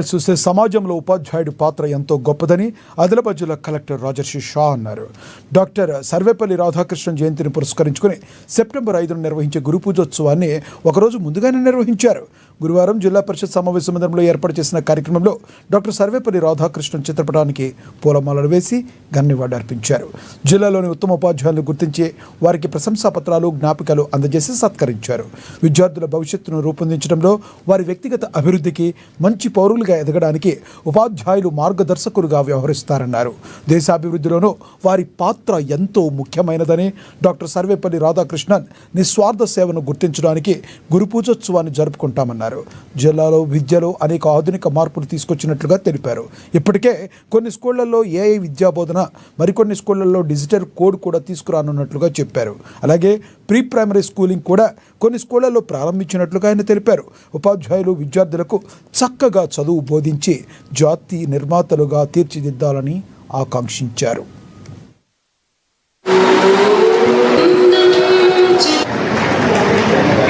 చూస్తే సమాజంలో ఉపాధ్యాయుడి పాత్ర ఎంతో గొప్పదని ఆదిలాబాద్ జిల్లా కలెక్టర్ రాజర్షి షా అన్నారు. డాక్టర్ సర్వేపల్లి రాధాకృష్ణన్ జయంతిని పురస్కరించుకుని సెప్టెంబర్ 5న నిర్వహించే గురు పూజోత్సవాన్ని ఒకరోజు ముందుగానే నిర్వహించారు. గురువారం జిల్లా పరిషత్ సమావేశ మందిరంలో ఏర్పాటు చేసిన కార్యక్రమంలో డాక్టర్ సర్వేపల్లి రాధాకృష్ణన్ చిత్రపటానికి పూలమాలలు వేసి ఘన అర్పించారు. జిల్లాలోని ఉత్తమ ఉపాధ్యాయులను గుర్తించి వారికి ప్రశంసా పత్రాలు, జ్ఞాపికలు అందజేసి సత్కరించారు. విద్యార్థుల భవిష్యత్తును రూపొందించడంలో వారి వ్యక్తిగత అభివృద్ధికి, మంచి పౌరులుగా ఎదగడానికి ఉపాధ్యాయులు మార్గదర్శకులుగా వ్యవహరిస్తారన్నారు. దేశాభివృద్ధిలోనూ వారి పాత్ర ఎంతో ముఖ్యమైనదని డాక్టర్ సర్వేపల్లి రాధాకృష్ణన్ నిస్వార్థ సేవను గుర్తించడానికి గురు పూజోత్సవాన్ని జరుపుకుంటామన్నారు. జిల్లాలో విద్యలో అనేక ఆధునిక మార్పులు తీసుకొచ్చినట్లుగా తెలిపారు. ఇప్పటికే కొన్ని స్కూళ్లలో ఏఐ విద్యా బోధన, మరికొన్ని స్కూళ్లలో డిజిటల్ కోడ్ కూడా తీసుకురానున్నట్లుగా చెప్పారు. అలాగే ప్రీ ప్రైమరీ స్కూలింగ్ కూడా కొన్ని స్కూళ్లలో ప్రారంభించినట్లుగా ఆయన తెలిపారు. ఉపాధ్యాయులు విద్యార్థులకు చక్కగా చదువు బోధించి జాతి నిర్మాతలుగా తీర్చిదిద్దాలని ఆకాంక్షించారు.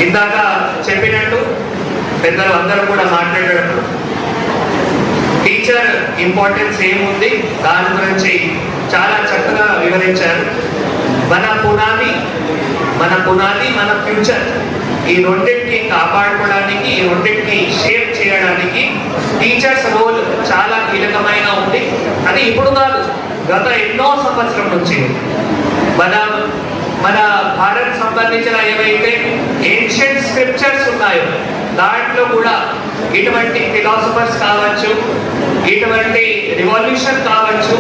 ఇందాక చెప్పినట్టు పెద్దలు అందరూ కూడా మాట్లాడేటప్పుడు టీచర్ ఇంపార్టెన్స్ ఏముంది దాని గురించి చాలా చక్కగా వివరించారు. మన పునాది మన ఫ్యూచర్, ఈ రెండింటిని కాపాడుకోవడానికి, ఈ రెండింటిని షేప్ చేయడానికి టీచర్స్ రోల్ చాలా కీలకమైన ఉంది. అది ఇప్పుడు కాదు, గత ఎన్నో సంవత్సరం నుంచి మన భారత్ సంబంధించిన ఏవైతే ఏన్షియంట్ స్క్రిప్చర్స్ ఉన్నాయో దాంట్లో కూడా ఇటువంటి ఫిలాసఫర్స్ కావచ్చు, ఇటువంటి రివల్యూషన్ కావచ్చు,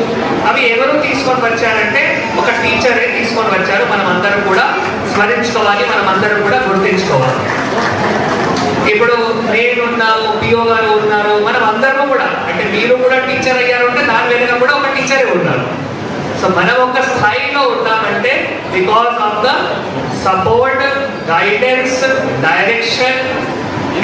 అవి ఎవరు తీసుకొని వచ్చారంటే ఒక టీచరే తీసుకొని వచ్చారు. మనం అందరం కూడా స్మరించుకోవాలి, మనం అందరం కూడా గుర్తించుకోవాలి. ఇప్పుడు నేనున్నాను, పిఓ గారు ఉన్నారు, మనం అందరము కూడా, అంటే మీరు కూడా టీచర్ అయ్యారు అంటే దాని వెనుక కూడా ఒక టీచరే ఉన్నారు. సో మనం ఒక స్థాయిలో ఉన్నామంటే because of the support, guidance, direction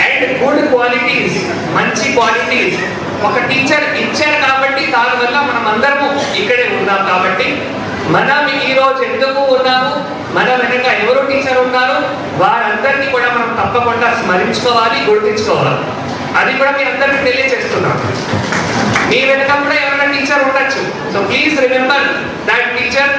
and good qualities, మంచి క్వాలిటీస్ ఒక టీచర్ ఇచ్చారు కాబట్టి దానివల్ల మనం అందరము ఇక్కడే ఉన్నాం. కాబట్టి మనం ఈరోజు ఎందుకు ఉన్నాము, మన వెనుక ఎవరు టీచర్ ఉన్నారు, వారందరినీ కూడా మనం తప్పకుండా స్మరించుకోవాలి, గుర్తించుకోవాలి. అది కూడా మీ అందరికీ తెలియజేస్తున్నాం. మీ వెనుక కూడా ఎవరైనా టీచర్ ఉండొచ్చు. So please remember that teacher.